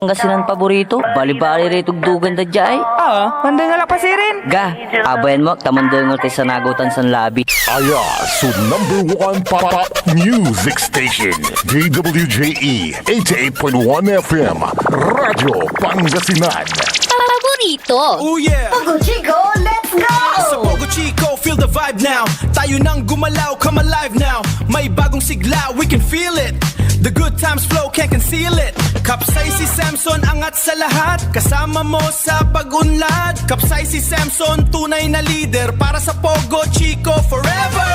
Pangasinan paborito, bali-bali rito dugan da jay. Panday nga lapasirin. Ga, abayan mo, tamandoy mo tayo sa nagutan sa labi. Aya sa number 1 pop music station, DWJE 88.1 FM, Radyo Pangasinan. Paborito. Oh yeah! Pogo Chico, let's go! Sa Pogo Chico, feel the vibe now. Tayo nang gumalaw, come alive now. May bagong sigla, we can feel it. The good times flow, can't conceal it. Kapsay si Samson, angat sa lahat. Kasama mo sa pag-unlad. Kapsay si Samson, tunay na leader. Para sa Pogo Chico, forever!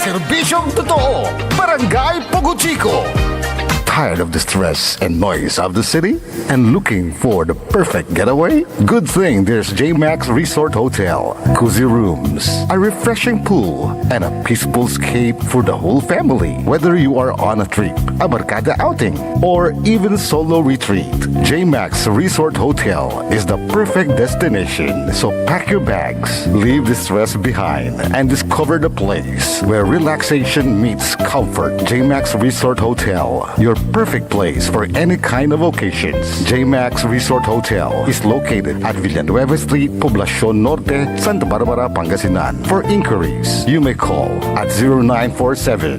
Serbisyong totoo, Barangay Pogo Chico. Tired of the stress and noise of the city? And looking for the perfect getaway? Good thing there's JMax Resort Hotel. Cozy rooms, a refreshing pool, and a peaceful escape for the whole family. Whether you are on a trip, a barkada outing, or even solo retreat, JMax Resort Hotel is the perfect destination. So pack your bags, leave the stress behind, and discover the place where relaxation meets comfort. JMax Resort Hotel, your perfect place for any kind of occasions. JMax Resort Hotel is located at Villanueva Street, Poblacion Norte, Santa Barbara, Pangasinan. For inquiries, you may call at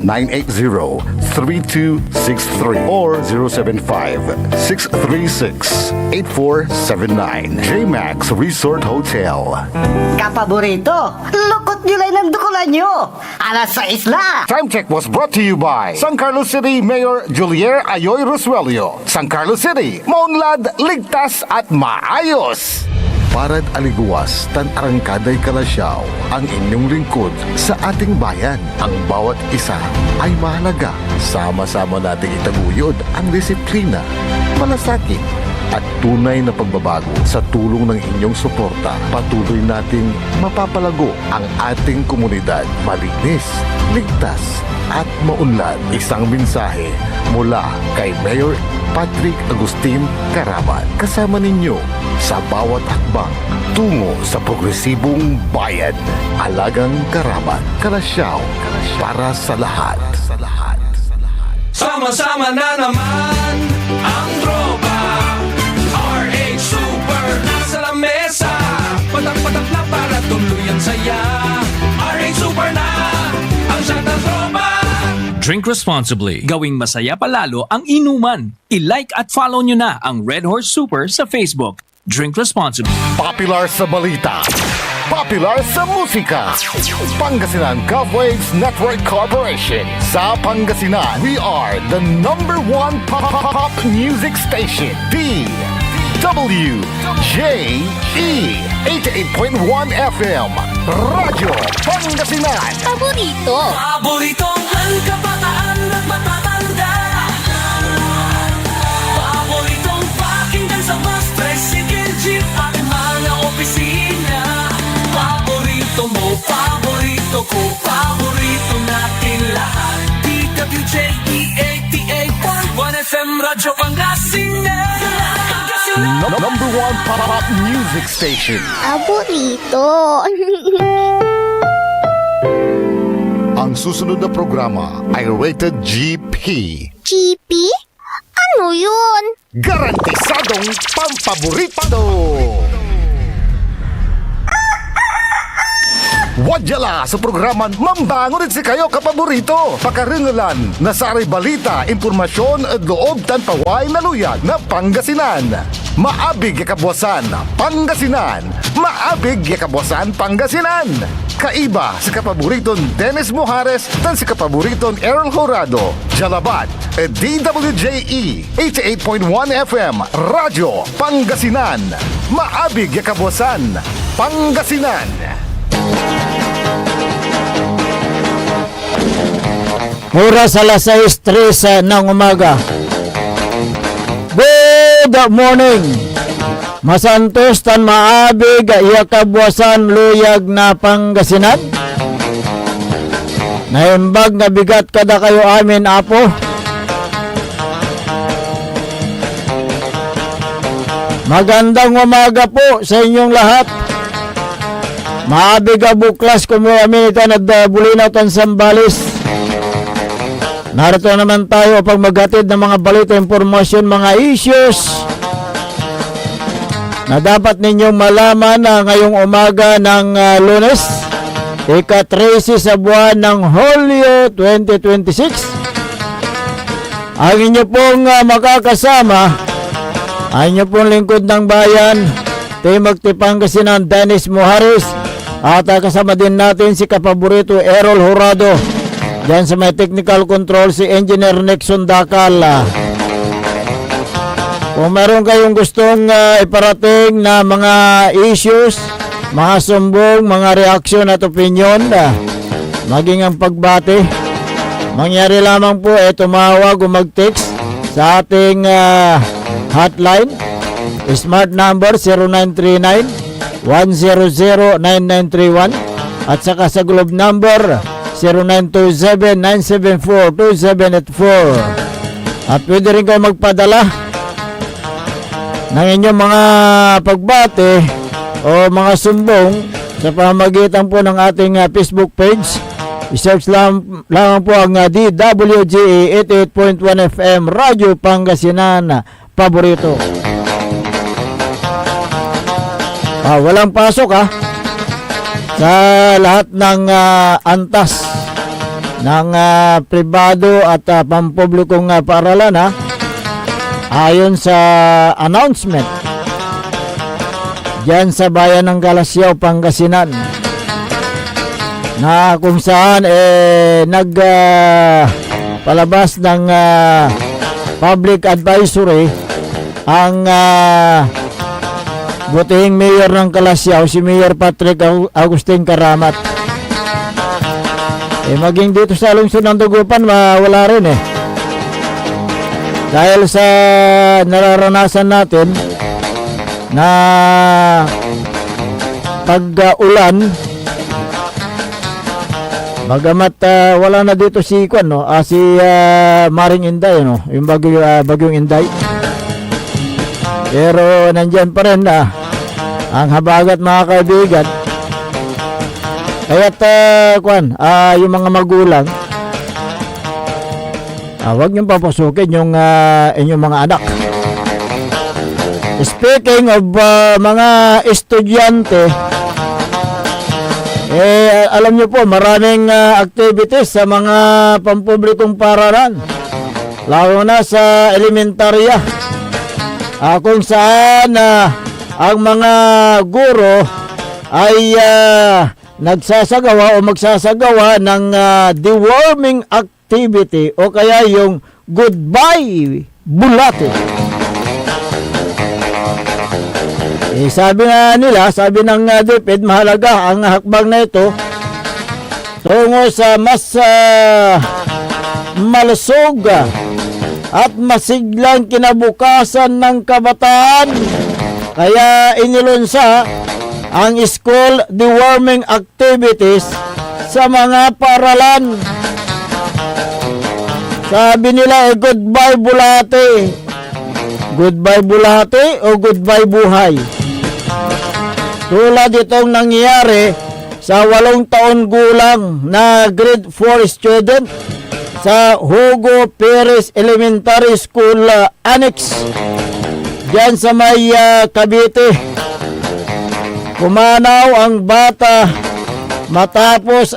0947-980-3263 or 075-636-8479. JMax Resort Hotel. Kapaborito, lukot nyo lang ng dukulan nyo. Alas 6 na. Time check was brought to you by San Carlos City Mayor Julier Ayoy Rosuelio. San Carlos City, maunlad, ligtas at maayos. Parad aliguas, tan arangkaday kalasyaw, ang inyong lingkod sa ating bayan. Ang bawat isa ay mahalaga. Sama-sama nating itaguyod ang disiplina, malasakit, at tunay na pagbabago. Sa tulong ng inyong suporta, patuloy nating mapapalago ang ating komunidad. Malinis, ligtas, at maunlad. Isang mensahe mula kay Mayor Patrick Agustin Caraman. Kasama ninyo sa bawat hakbang tungo sa progresibong bayan. Alagang Caraman, Kalasyaw, para sa lahat. Sama-sama na naman ang tropa. RH Super nasa lamesa. Patak-patak na para tuloy ang saya. RH Super na ang siyang tropa. Drink responsibly. Gawing masaya palalo ang inuman. I-like at follow nyo na ang Red Horse Super sa Facebook. Drink responsibly. Popular sa balita, popular sa musika. Pangasinan Golfwaves Network Corporation. Sa Pangasinan, we are the number 1 pop music station. DWJE 88.1 FM. Radyo Pangasinan. Paborito. Paboritong halkabataan at matatanda. Paboritong pakinggan sa bus, tricycle, jeep at mga opisina. Paborito mo, paborito ko, paborito natin lahat. DWJE 88.1 FM, Radyo Pangasinan. Number 1 pop music station. Paborito. Ang susunod na programa ay rated GP. GP? Ano yun? Garantisadong pampaborito! Wadyala sa programan Mambangon si kayo kapaborito. Pakaringalan na saray balita, impormasyon at loob tan paway na luyag na Pangasinan. Maabig yakabwasan Pangasinan. Maabig yakabwasan Pangasinan. Kaiba si kapaboriton Dennis Mojares tan si kapaboriton Errol Horado. Jalabat at DWJE 88.1 FM Radyo Pangasinan. Maabig yakabwasan Pangasinan. Oras alas 6:03 ng umaga. Good morning. Masantos tan maabig iya kabwasan luyag na Pangasinan. Naimbag nga bigat kada kayo amin apo. Magandang umaga po sa inyong lahat. Maabig buklas ko mo amin ito na bulinaw tan Sambales. Narito naman tayo upang maghatid ng mga balita, impormasyon, mga issues na dapat ninyong malaman ngayong umaga ng Lunes, ika-13 sa buwan ng Hulyo 2026. Ang inyo pong makakasama ay inyo pong lingkod ng bayan, Timog Pangasinan, Dennis Muharis, at kasama din natin si kapaborito Errol Jurado. Diyan sa may technical control si Engineer Nixon Dakal. Kung meron kayong gustong iparating na mga issues, mga sumbong, mga reaksyon at opinion, maging ang pagbati, mangyari lamang po tumawag o mag-text sa ating hotline, smart number 0939-100-9931, at saka sa Globe number 0927-974-2784. At pwede rin kayo magpadala ng inyong mga pagbate o mga sumbong sa pamamagitan po ng ating Facebook page. I-search lang po ang DWGE 88.1 FM Radyo Pangasinan Paborito. Walang pasok sa lahat ng antas ng pribado at pampublikong paaralan ayon sa announcement diyan sa bayan ng Galasiao, Pangasinan, na kung saan nagpalabas ng public advisory ang butihing mayor ng Galasiao, si Mayor Patrick Agustin Karamat. Maging dito sa lungsod ng Dagupan, wala rin dahil sa nararanasan natin na pag-ulan, bagamat wala na dito si Maring Inday, yung bagyong Inday, pero nandyan pa rin ang habagat, mga kaibigan. Kaya't yung mga magulang, huwag niyong papasukin yung inyong mga anak. Speaking of mga estudyante, alam niyo po, maraming activities sa mga pampublikong paaralan, lalo na sa elementarya, kung saan ang mga guro ay nagsasagawa o magsasagawa ng deworming activity o kaya yung goodbye bulate. Sabi ng DepEd, mahalaga ang hakbang na ito tungo sa mas malusog at masiglang kinabukasan ng kabataan. Kaya inilunsa ang school deworming activities sa mga paaralan. Sabi nila goodbye bulate. Goodbye bulate o goodbye buhay. Tulad itong nangyayari sa 8 taon gulang na grade 4 student sa Hugo Perez Elementary School Annex diyan sa may Cavite. Pumanaw ang bata matapos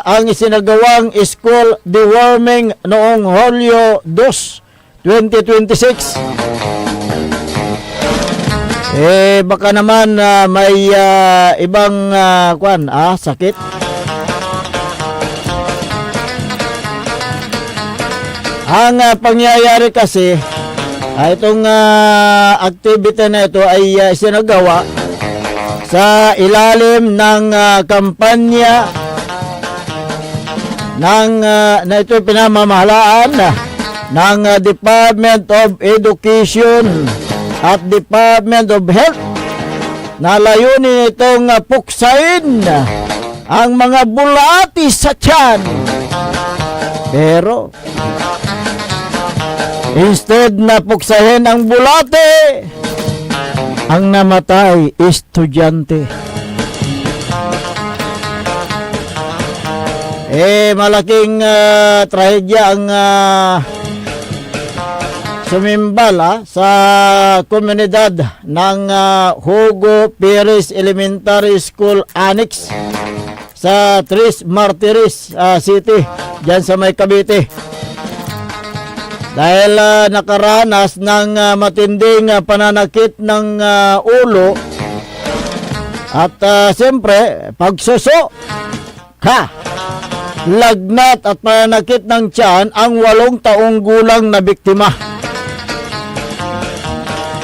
ang isinagawang school deworming noong Hulyo 2, 2026. Baka naman may ibang sakit. Ang pangyayari kasi, itong activity na ito ay sinagawa sa ilalim ng kampanya na ito pinamamahalaan ng Department of Education at Department of Health, na layunin itong puksain ang mga bulati sa tiyan. Pero instead na puksahin ang bulate, ang namatay estudyante. Malaking trahedya ang sumimbal sa komunidad ng Hugo Perez Elementary School Annex sa Tres Martires City, dyan sa may Cavite. Dahil nakaranas ng matinding pananakit ng ulo at siyempre pagsuso, lagnat at pananakit ng tiyan ang 8 taong gulang na biktima.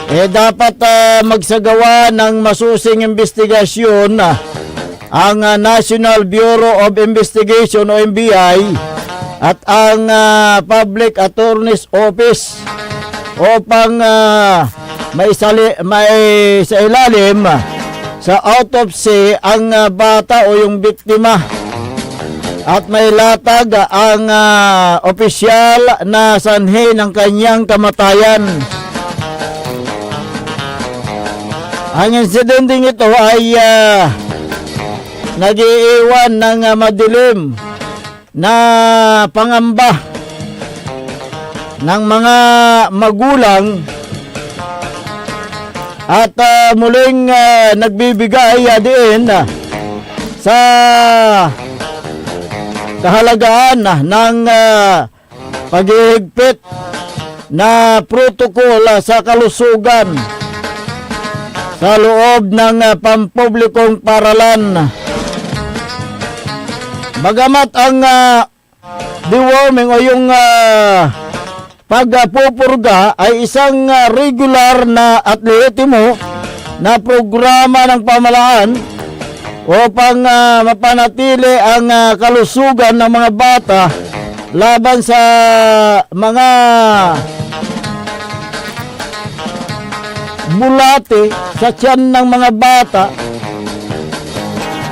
Dapat magsagawa ng masusing investigasyon ang National Bureau of Investigation o NBI at ang Public Attorney's Office upang may sa ilalim sa autopsy ang bata o yung biktima at may latag ang opisyal na sanhi ng kanyang kamatayan. Ang insidenteng ito ay nag-iiwan ng madilim na pangamba ng mga magulang at muling nagbibigay din sa kahalagaan ng paghihigpit na protokol sa kalusugan sa loob ng pampublikong paralan. Bagamat ang deworming o yung pagpupurga ay isang regular na at lehitimo na programa ng pamahalaan upang mapanatili ang kalusugan ng mga bata laban sa mga bulate sa tiyan ng mga bata,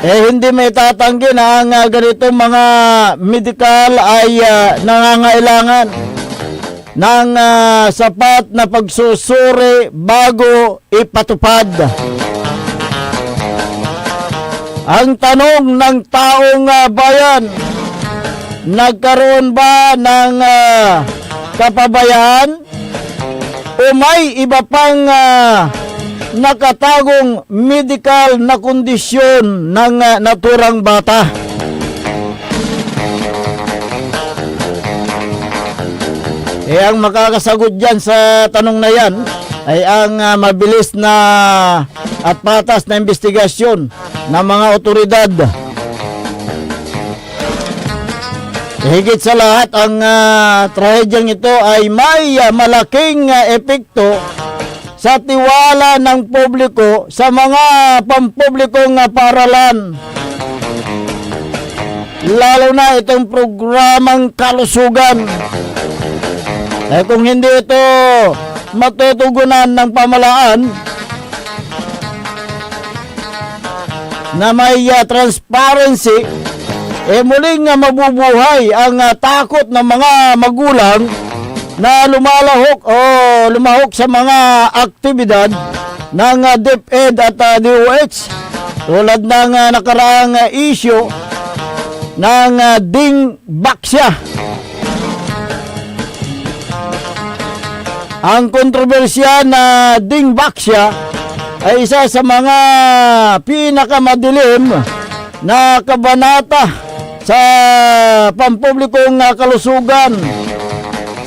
hindi may tatanggi na ang ganitong mga medikal ay nangangailangan ng sapat na pagsusuri bago ipatupad. Ang tanong ng taong bayan, nagkaroon ba ng kapabayaan o may iba pang nakatagong medical na kondisyon ng naturang bata? Ang makakasagot dyan sa tanong na yan ay ang mabilis na at patas na investigasyon ng mga otoridad. Higit sa lahat, ang trahedyang ito ay may malaking epekto sa tiwala ng publiko sa mga pampublikong paaralan. Lalo na itong programang kalusugan. Kung hindi ito matutugunan ng pamahalaan na may transparency, muling mabubuhay ang takot ng mga magulang na lumahok sa mga aktibidad ng DepEd at DOH, tulad ng nakaraang issue ng Ding Baksya. Ang kontrobersya na Ding Baksya ay isa sa mga pinakamadilim na kabanata sa pampublikong kalusugan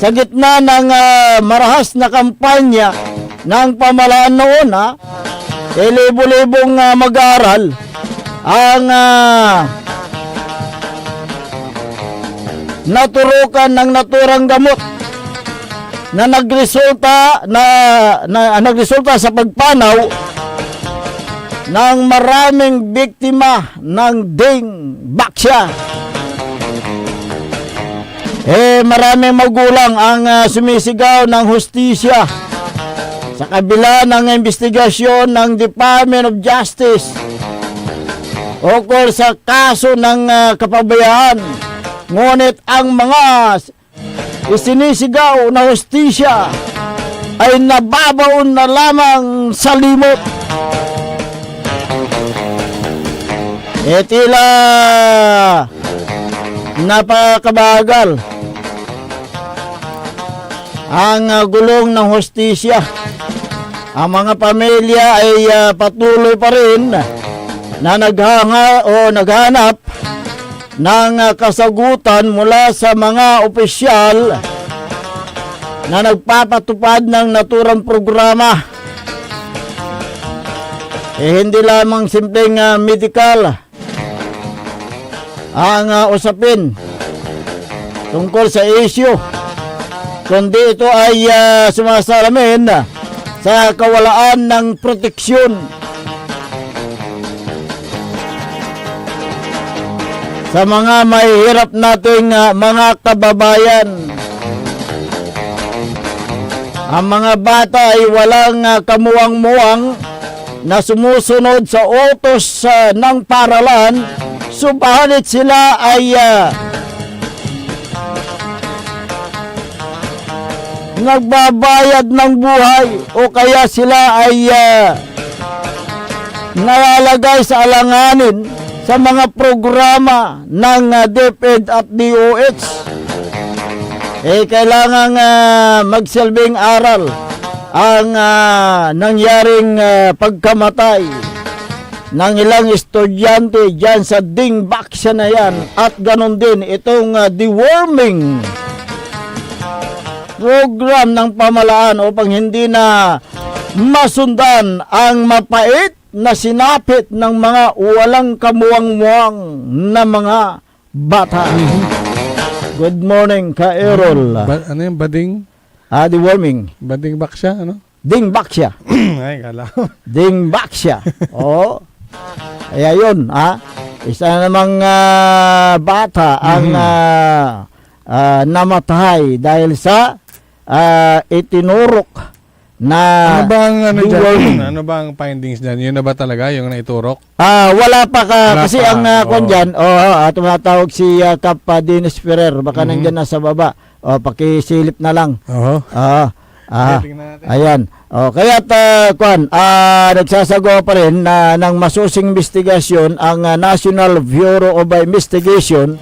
sa gitna ng marahas na kampanya ng pamahalaan noon. Libo-libong mag-aaral ang naturukan ng naturang gamot na nagresulta sa pagpanaw ng maraming biktima ng Ding Baksya. Maraming magulang ang sumisigaw ng hustisya sa kabila ng investigasyon ng Department of Justice ukol sa kaso ng kapabayaan. Ngunit ang mga isinisigaw na hustisya ay nababaon na lamang sa limot. Tila napakabagal ang gulong ng hustisya. Ang mga pamilya ay patuloy pa rin na naghanap ng kasagutan mula sa mga opisyal na nagpapatupad ng naturang programa. Hindi lamang simpleng medical ang usapin tungkol sa issue, kundi ito ay sumasalamin sa kawalaan ng proteksyon sa mga mahihirap nating mga kababayan. Ang mga bata ay walang kamuwang-muwang na sumusunod sa utos ng paaralan, subalit sila ay nagbabayad ng buhay o kaya sila ay nalalagay sa alanganin sa mga programa ng DepEd at DOH. Kailangan magsilbing aral ang nangyaring pagkamatay ng ilang estudyante dyan sa Dingbaksya na yan, at ganon din itong deworming program ng pamalaan upang hindi na masundan ang mapait na sinapit ng mga walang kamuwang-muwang na mga bata. Good morning, Ka-Erol. Ano yung bading? Deworming. Bading baksya, ano? Dingbaksya. Ay, kala ko. Dingbaksya. Oo. Kaya yun, isa namang bata ang namatay dahil sa itinurok na Ano bang deworming. ano bang findings diyan? Yun na ba talaga yung naiturok? Wala pa Wala kasi pa. ang kung dyan, tumatawag si Kap Dennis Ferrer, baka nandyan na sa baba. Pakisilip na lang. Oo. Tingnan natin. Ayan. Kaya nagsasagawa pa rin ng masusing investigasyon ang National Bureau of Investigation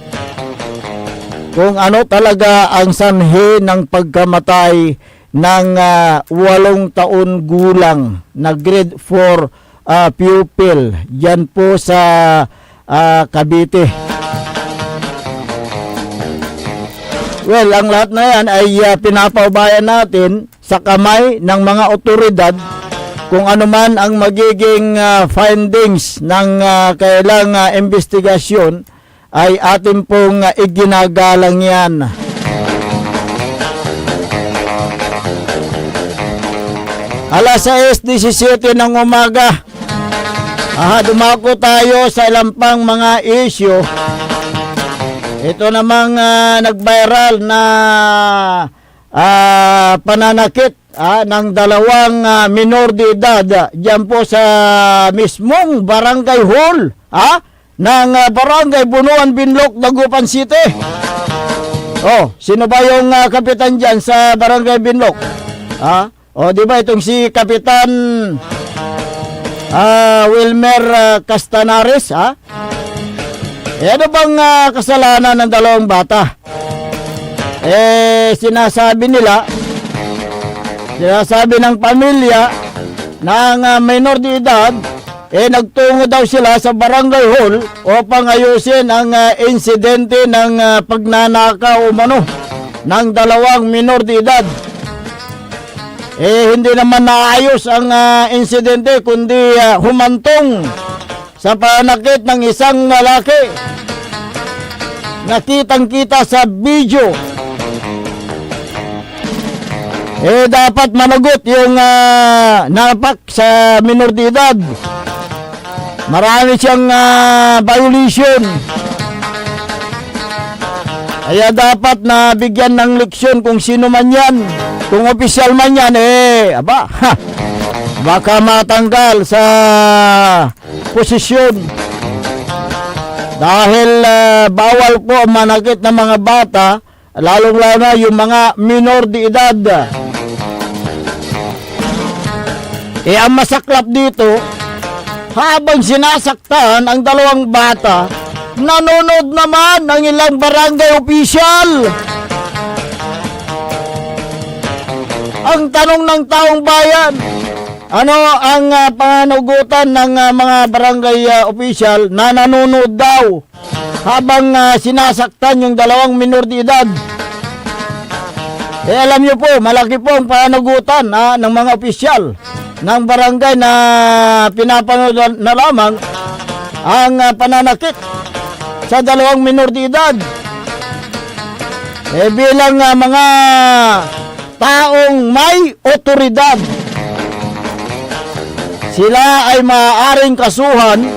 kung ano talaga ang sanhi ng pagkamatay ng 8 taon gulang na grade 4 pupil yan po sa Cavite. Well, ang lahat na yan ay pinapaubayan natin sa kamay ng mga otoridad kung ano man ang magiging findings ng kailang investigasyon ay atin pong iginagalang yan. Alas 6:17 ng umaga. Dumako tayo sa ilang pang mga issue. Ito namang nag-viral na pananakit ng 2 minor de edad diyan po sa mismong barangay hall ng barangay Bunuan Binlok, Dagupan City. Sino ba yung kapitan diyan sa barangay Binlok? Di ba itong si Kapitan Wilmer Castanares, ano bang kasalanan ng 2 bata? Sinasabi ng pamilya ng minor de edad, nagtungo daw sila sa barangay hall upang ayusin ang insidente ng pagnanakaw umano ng 2 minor de edad. Hindi naman naayos ang insidente, kundi humantong sa panakit ng isang lalaki. Nakitang-kita sa video. Dapat managot yung napak sa minor de edad. Marami siyang violation. Kaya dapat na bigyan ng leksyon kung sino man yan. Kung opisyal man yan, baka matanggal sa posisyon. Dahil bawal po manakit ng mga bata, lalong-lalo na yung mga minor de edad. Ang masaklap dito, habang sinasaktan ang 2 bata, nanonood naman ang ilang barangay official. Ang tanong ng taong bayan, ano ang panagutan ng mga barangay official na nanonood daw habang sinasaktan yung dalawang minor de edad? Alam niyo po, malaki po ang panagutan ng mga opisyal ng barangay na pinapanood na lamang ang pananakit sa dalawang minor de edad. Bilang mga taong may otoridad, sila ay maaaring kasuhan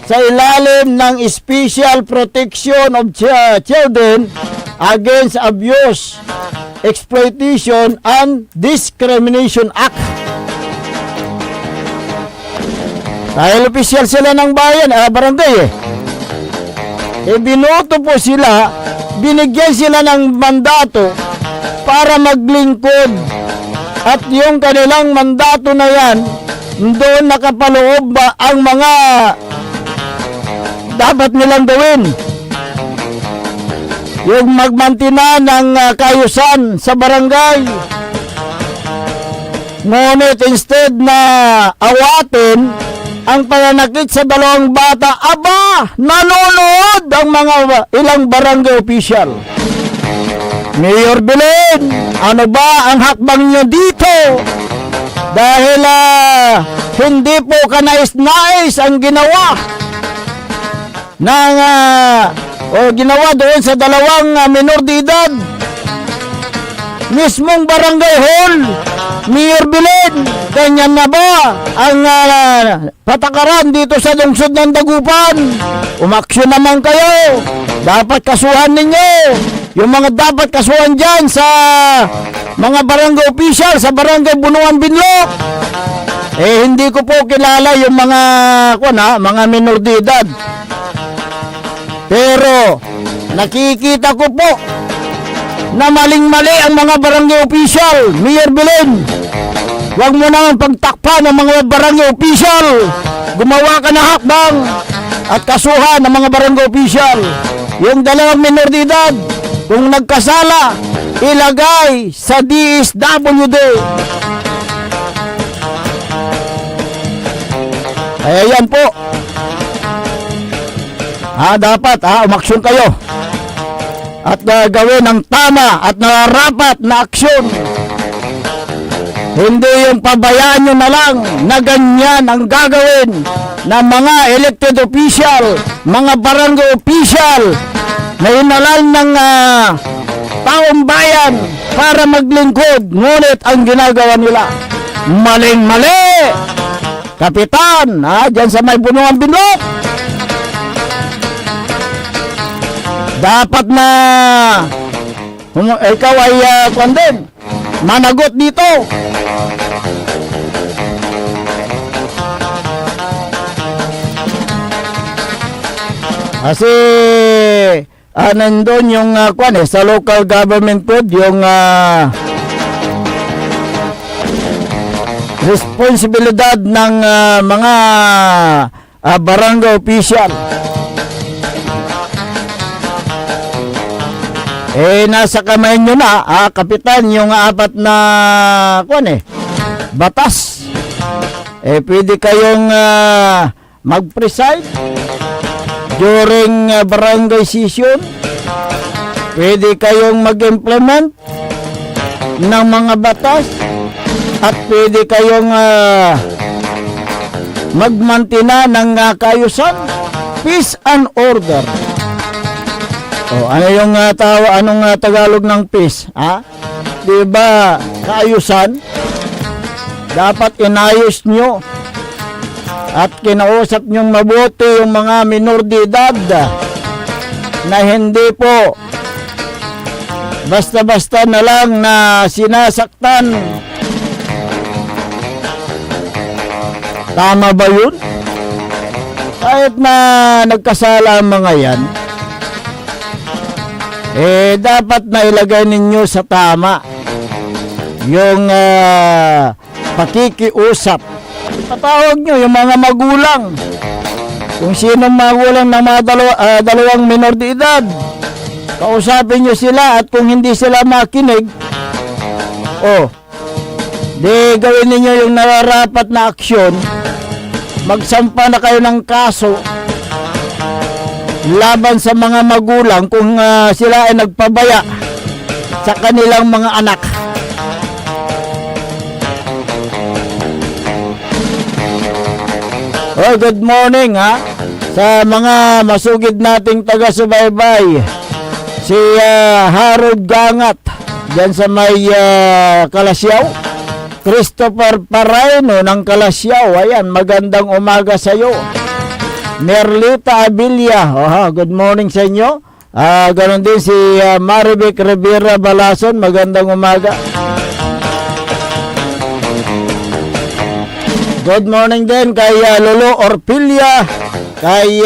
sa ilalim ng Special Protection of Children Against Abuse, Exploitation and Discrimination Act. Dahil opisyal sila ng bayan, barangay binoto po sila, binigyan sila ng mandato para maglingkod. At yung kanilang mandato na yan, doon nakapaloob ang mga dapat nilang gawin. Yung magmantina ng kaayusan sa barangay. Ngunit instead na awatin ang pananakit sa dalawang bata, nanonood ang mga ilang barangay official. Mayor Belen, ano ba ang hakbang niyo dito? Dahil hindi po kanais-nais ang ginawa ng ginawa doon sa dalawang minor de edad. Mismong barangay hall, Mayor Belen, ganyan na ba ang patakaran dito sa lungsod ng Dagupan? Umaksyon naman kayo. Dapat kasuhan ninyo yung mga dapat kasuhan dyan sa mga barangay official sa barangay Bunuan Binlok. Hindi ko po kilala yung mga minor de edad. Pero nakikita ko po na maling-mali ang mga barangay official. Mayor Belen, huwag mo naman pagtakpan ng mga barangay official. Gumawa ka na hakbang at kasuhan ng mga barangay official. Yung dalawang minor de edad, kung nagkasala, ilagay sa DSWD. Kaya yan po. Dapat umaksyon kayo at gawin ang tama at nararapat na aksyon. Hindi yung pabayaan nyo na lang na ganyan ang gagawin ng mga elected official, mga barangay official na hinalal ng taong bayan para maglingkod. Ngunit ang ginagawa nila, maling-mali. Kapitan, dyan sa may Bunuan Binlok, dapat na ikaw ay managot dito. Kasi nandun yung sa local government code, yung responsibilidad ng mga barangay official. Nasa kamay nyo na, kapitan, yung apat na batas. Pwede kayong mag-preside during barangay session. Pwede kayong mag-implement ng mga batas. At pwede kayong magmantina ng kaayusan, peace and order. Ano yung anong Tagalog ng peace? Diba kaayusan? Dapat inayos nyo at kinausap nyong mabuti yung mga minor de edad na hindi po basta-basta na lang na sinasaktan. Tama ba yun? Kahit na nagkasala ang mga yan, dapat na ilagay ninyo sa tama yung pakikiusap. Patawag nyo yung mga magulang Kung sino magulang ng mga dalawang minor de edad, kausapin nyo sila at kung hindi sila makinig, di gawin ninyo yung nararapat na aksyon, magsampa na kayo ng kaso laban sa mga magulang kung sila ay nagpabaya sa kanilang mga anak. Good morning sa mga masugid nating taga-subaybay. Si Harold Gangat dyan sa may Kalasyaw. Christopher Parayno ng Kalasyaw. Ayan, magandang umaga sa iyo. Merlita Abilia, good morning sa inyo. Ganon din si Marivic Rivera Balason, magandang umaga. Good morning din kay Lolo Orpilia, kay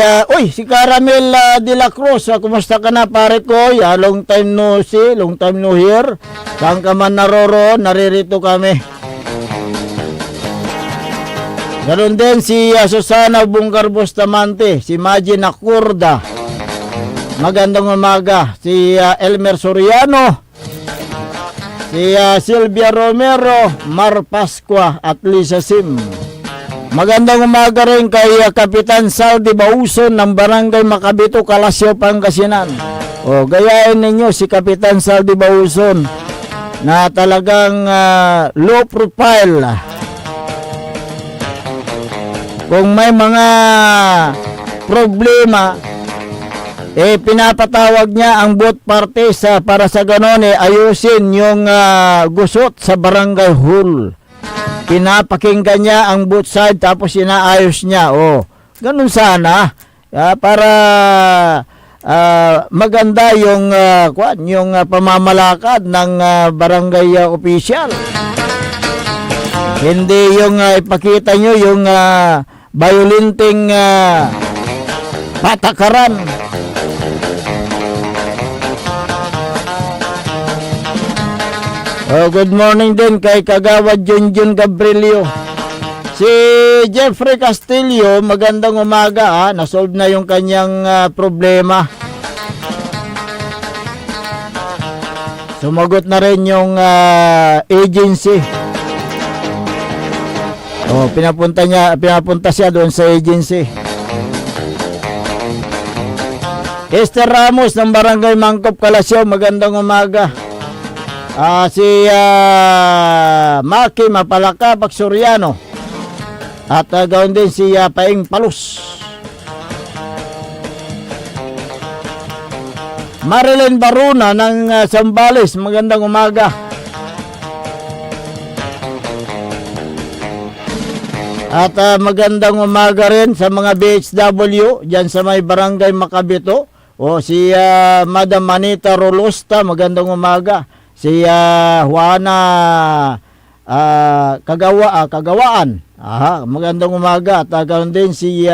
si Caramel de la Cruz. Kumusta ka na pare ko? Long time no see, long time no hear. Saan ka man naroroon, naririto kami. Ganon din si Susana Bunggar Bustamante, si Majin Akurda, magandang umaga. Si Elmer Soriano, si Silvia Romero, Mar Pascua at Lisa Sim. Magandang umaga rin kay Kapitan Saudi Bauson ng Barangay Macabito, Kalasyaw, Pangasinan. Gayain ninyo si Kapitan Saudi Bauson na talagang low profile. Kung may mga problema, pinapatawag niya ang both parties para sa ganon ayusin yung gusot sa barangay hall. Pinapakinggan niya ang both side tapos inaayos niya. Ganun sana para maganda yung pamamalakad ng barangay official. Hindi yung ipakita nyo yung violenting patakaran. Good morning din kay Kagawad Junjun Gabrielio. Si Jeffrey Castillo, magandang umaga. Nasolve na yung kanyang problema. Sumagot na rin yung agency. Pinapunta siya doon sa agency. Esther Ramos ng Barangay Mangkop, Kalasyaw, magandang umaga. Si Maki Mapalaka Paksuriano at gawin din si Paing Palus. Marilyn Baruna ng Zambales, magandang umaga. At magandang umaga rin sa mga BHW dyan sa may Barangay Macabito. Si Madam Manita Rolosta, magandang umaga. Si Juana Kagawaan, magandang umaga. At ganoon din si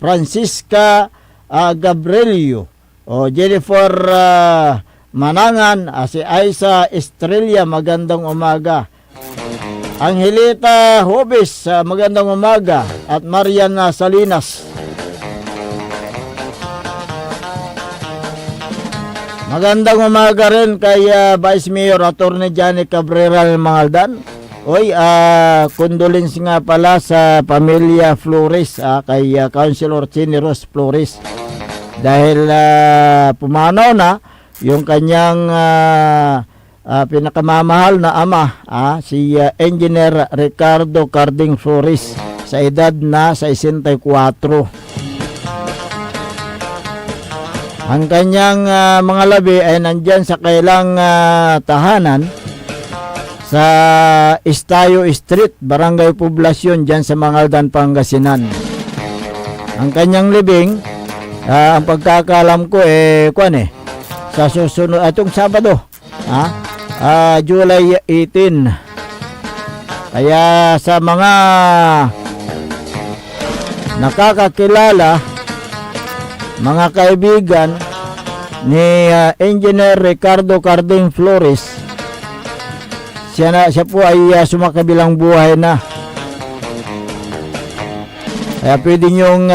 Francisca Gabrielio, Jennifer Manangan, si Aisa Estrella, magandang umaga. Angelita Hobes, magandang umaga. At Mariana Salinas, magandang umaga rin kay Vice Mayor Atty. Johnny Cabrera ng Mangaldan. Condolence nga pala sa pamilya Flores, kay Councilor Chini Ros Flores. Dahil pumanaw na yung kanyang pinakamamahal na ama, si Engineer Ricardo Carding Flores, sa edad na 64. Ang kanyang mga labi ay nandyan sa kailang tahanan sa Estayo Street, Barangay Poblasyon, dyan sa Mangaldan, Pangasinan. Ang kanyang libing, ang pagkakalam ko sa susunod, itong Sabado, July 18. Kaya sa mga nakakakilala, mga kaibigan ni Engineer Ricardo Carding Flores, siya po ay sumakabilang buhay na. Kaya pwede nyong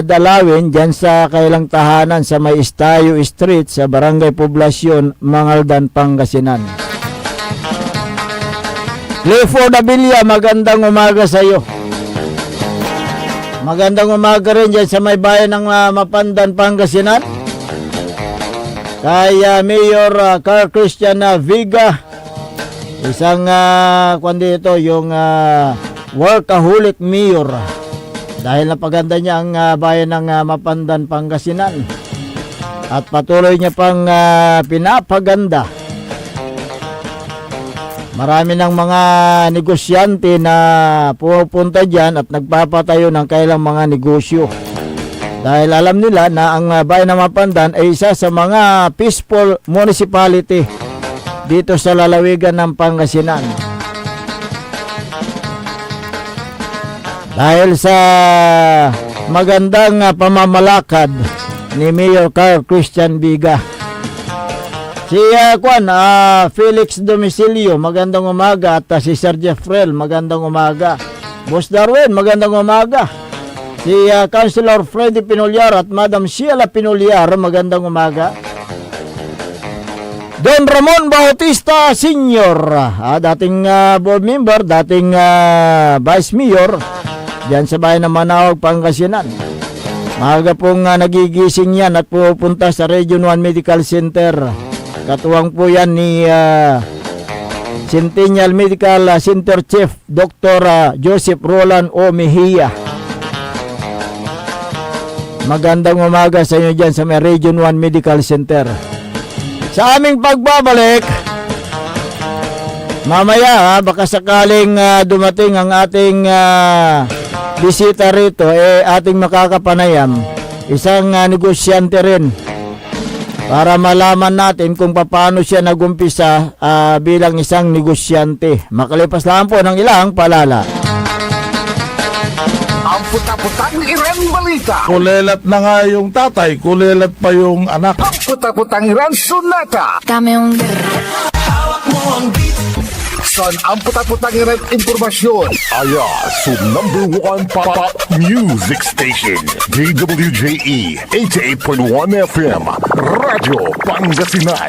dalawin dyan sa kailang tahanan sa may Estayo Street sa Barangay Poblasyon, Mangaldan, Pangasinan. Clifford Abilia, magandang umaga sa iyo. Magandang umaga rin dyan sa may bayan ng Mapandan, Pangasinan. Kay Mayor Carl Christian Viga, isang dito, yung workaholic mayor. Dahil napaganda niya ang bayan ng Mapandan, Pangasinan. At patuloy niya pang pinapaganda. Marami ng mga negosyante na pupunta dyan at nagpapatayo ng kailang mga negosyo. Dahil alam nila na ang bayan ng Mapandan ay isa sa mga peaceful municipality dito sa lalawigan ng Pangasinan. Dahil sa magandang pamamalakad ni Mayor Carl Christian Viga. Si Felix Domicilio, magandang umaga. At si Sir Jeffrel, magandang umaga. Boss Darwin, magandang umaga. Si Councilor Freddy Pinolyar at Madam Sheila Pinolyar, magandang umaga. Don Ramon Bautista Sr., dating board member, dating vice mayor diyan sa bayan ng Manawag, Pangasinan. Maaga pong nagigising yan at pupunta sa Region 1 Medical Center. Katuwang po yan ni Centennial Medical Center Chief Dr. Joseph Roland O. Mejia. Magandang umaga sa inyo dyan sa may Region 1 Medical Center. Sa aming pagbabalik, mamaya baka sakaling dumating ang ating bisita rito, ating makakapanayam, isang negosyante rin, para malaman natin kung paano siya nagumpisa bilang isang negosyante. Makalipas lang po ng ilang palala. Ang puta-putang Iran balita. Kulelat na nga yung tatay, kulelat pa yung anak. Ang puta-putang Iran sunata. Hawak mo ang beat. Son ang puta-putang Iran impormasyon. Aya sa number 1 pop music station. DWJE 88.1 FM. Radyo Pangasinan.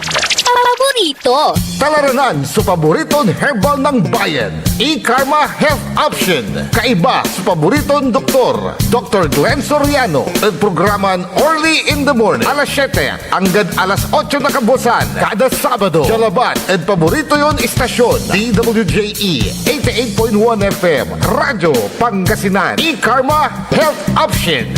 Paborito. Talaranan sa paboritong herbal ng bayan. E-Karma Health Option. Kaiba sa paboritong doktor. Dr. Glenn Soriano. At programan Early in the Morning. Alas 7 hanggang alas 8 na kabusan. Kada Sabado. Jalaban at paborito yon istasyon. DWJE 88.1 FM. Radyo Pangasinan. E-Karma Health Option.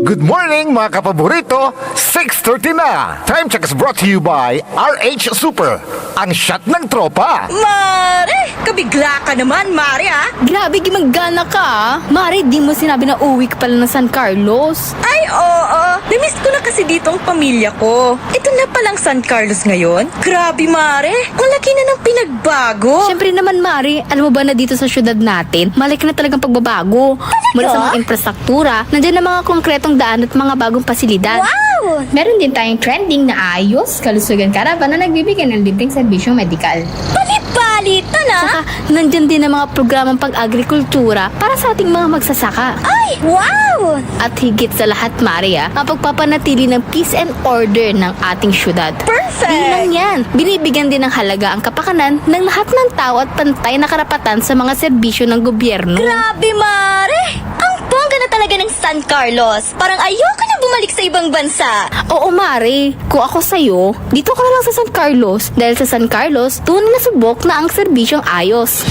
Good morning mga kapaborito, 6:30 na. Time check is brought to you by RH Super, ang shot ng tropa. Mare! Kabigla ka naman, Mare, ha? Grabe, gimanggana ka. Mari, di mo sinabi na uwi ka pala ng San Carlos. Ay, oo. Namiss ko na kasi dito ang pamilya ko. Ito na palang San Carlos ngayon. Grabe, Mare. Ang laki na ng pinagbago. Siyempre naman, Mari, alam mo ba na dito sa syudad natin, malaki na talagang pagbabago. Mula sa mga infrastruktura, nandiyan na mga konkretong daan at mga bagong pasilidad. Wow! Meron din tayong trending na ayos, kalusugan karavan na nagbibigay ng libreng serbisyong medikal. Palit-palitan, ha? Saka, nandyan din ang mga programang pag-agrikultura para sa ating mga magsasaka. Ay, wow! At higit sa lahat, Maria, ang pagpapanatili ng peace and order ng ating syudad. Perfect! Di lang yan, binibigyan din ng halaga ang kapakanan ng lahat ng tao at pantay na karapatan sa mga serbisyo ng gobyerno. Grabe, Mare! Ang bongga na talaga ng San Carlos. Parang ayoko na bumalik sa ibang bansa. Oo, Mari. Kung ako sa'yo, dito ka na lang sa San Carlos. Dahil sa San Carlos, tunay na subok na ang serbisyong ayos.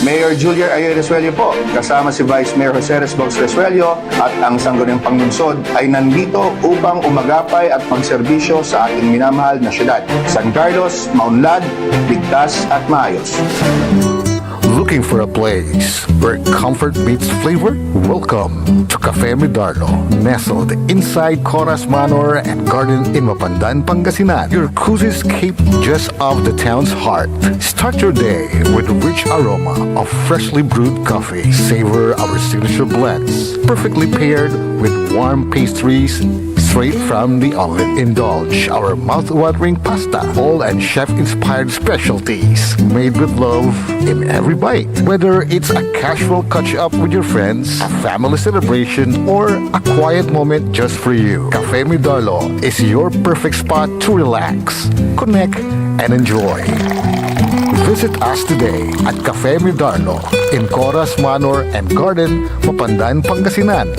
Mayor Julier Ayoy Resuello po, kasama si Vice Mayor Jose Resbox Resuello at ang Sangguniang Panglungsod ay nandito upang umagapay at magserbisyo sa ating minamahal na syudad. San Carlos, maunlad, ligtas at maayos. Looking for a place where comfort meets flavor? Welcome to Cafe Medardo, nestled inside Coras Manor and Garden in Mapandan, Pangasinan. Your cozy escape just off the town's heart. Start your day with a rich aroma of freshly brewed coffee. Savor our signature blends, perfectly paired with warm pastries, straight from the oven. Indulge our mouth-watering pasta, all and chef-inspired specialties made with love in every bite. Whether it's a casual catch-up with your friends, a family celebration, or a quiet moment just for you, Cafe Midarlo is your perfect spot to relax, connect, and enjoy. Visit us today at Cafe Midarlo in Coras Manor and Garden, Mapandan, Pangasinan,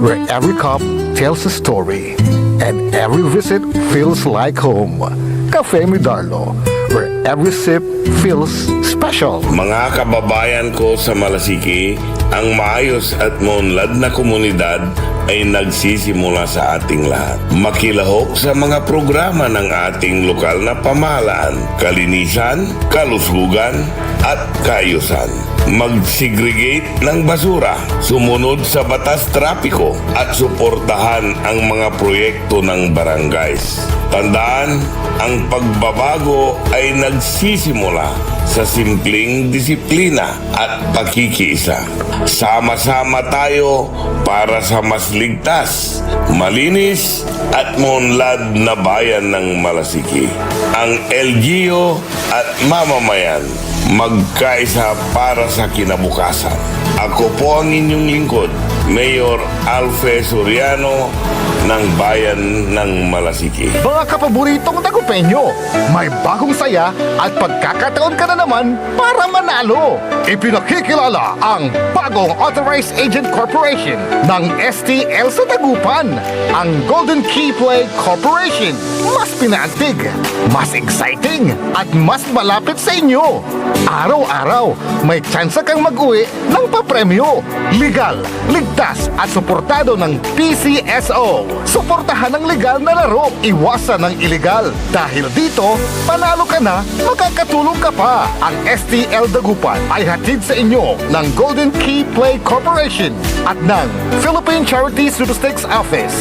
where every cup tells a story and every visit feels like home. Cafe Midarlo, where every sip feels special. Mga kababayan ko sa Malasiki, ang maayos at maunlad na komunidad ay nagsisimula sa ating lahat. Makilahok sa mga programa ng ating lokal na pamahalaan, kalinisan, kalusugan, at kaayusan. Mag-segregate ng basura, sumunod sa batas trapiko, at suportahan ang mga proyekto ng barangays. Tandaan, ang pagbabago ay nagsisimula sa simpleng disiplina at pakikiisa. Sama-sama tayo para sa mas ligtas, malinis at maunlad na bayan ng Malasiki. Ang LGU at mamamayan, magkaisa para sa kinabukasan. Ako po ang inyong lingkod, Mayor Alfe Soriano ng Bayan ng Malasiki. Mga kapaboritong tagupenyo, may bagong saya at pagkakataon ka na naman para manalo. Ipinakikilala ang bagong Authorized Agent Corporation ng STL sa Dagupan, ang Golden Key Play Corporation. Mas pinaantig, mas exciting, at mas malapit sa inyo. Araw-araw, may tsansa kang mag-uwi ng papremyo. Legal, ligtas at suportado ng PCSO. Suportahan ang legal na laro, iwasan ang illegal. Dahil dito, panalo ka na, makakatulong ka pa. Ang STL Dagupan ay hatid sa inyo ng Golden Key Play Corporation at ng Philippine Charity Sweepstakes Office.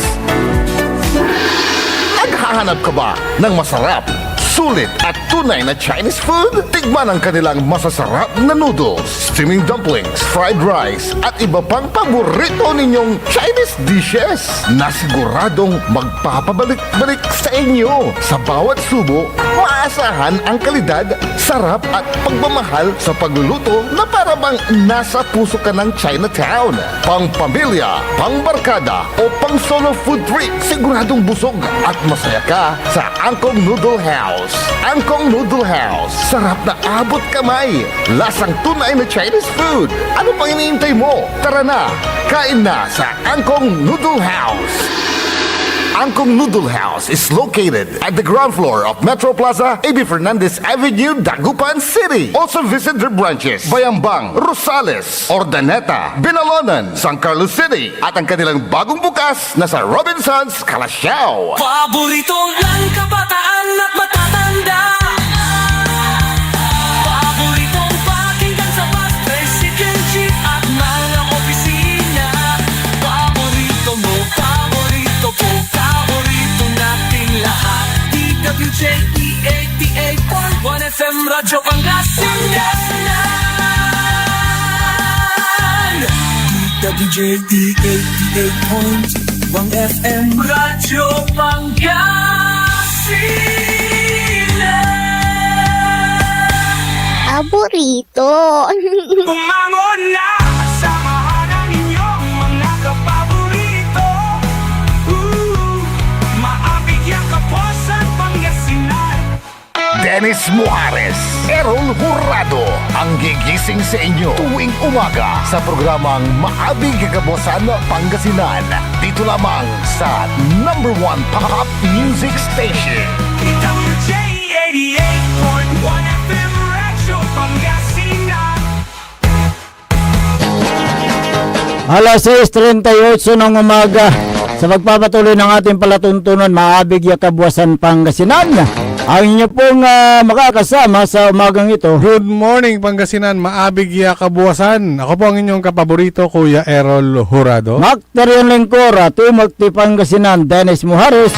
Naghahanap ka ba ng masarap, sulit at tunay na Chinese food? Tikman ang kanilang masasarap na noodles, steaming dumplings, fried rice, at iba pang paborito ninyong Chinese dishes na siguradong magpapabalik-balik sa inyo. Sa bawat subo, maasahan ang kalidad, sarap at pagmamahal sa pagluluto na para bang nasa puso ka ng Chinatown. Pang pamilya, pang barkada o pang solo food trip, siguradong busog at masaya ka sa Angkong Noodle House. Angkong Noodle House. Sarap na abot kamay. Lasang tunay na Chinese food. Ano pang iniintay mo? Tara na, kain na sa Angkong Noodle House. Angkong Noodle House is located at the ground floor of Metro Plaza, A.B. Fernandez Avenue, Dagupan City. Also visit their branches, Bayambang, Rosales, Ordaneta, Binalonan, San Carlos City, at ang kanilang bagong bukas na sa Robinsons, Calasiao. Paboritong lang kabataan at matatanda. Paboritong pakinggan sa bus, tricycle, jeep at mga opisina. Paborito mo, paborito ko, paborito nating lahat. DWJE 88.1 FM Radyo Pangasinan. DWJE 88.1 FM Radyo Pangasinan. Paborito. Bumangon na! Samahan ang inyong mga kapaborito. Maabigyan ka po sa Pangasinan. Dennis Muhares, Errol Hurado, ang gigising sa inyo tuwing umaga sa programang Maabig Kagabosan Pangasinan. Dito lamang sa #1 Pop Music Station. DWJ 88.1 FM Radyo Pangasinan. Alas 6:38 ng umaga sa pagpapatuloy ng ating palatuntunan, Maabig Kabuasan Pangasinan. Ang inyo pong makakasama sa umagang ito. Good morning, Pangasinan. Maabig Kabuasan. Ako po ang inyong kapaborito, Kuya Errol Hurado. Makterion Lengcora, Tumagti Pangasinan, Dennis Muhares.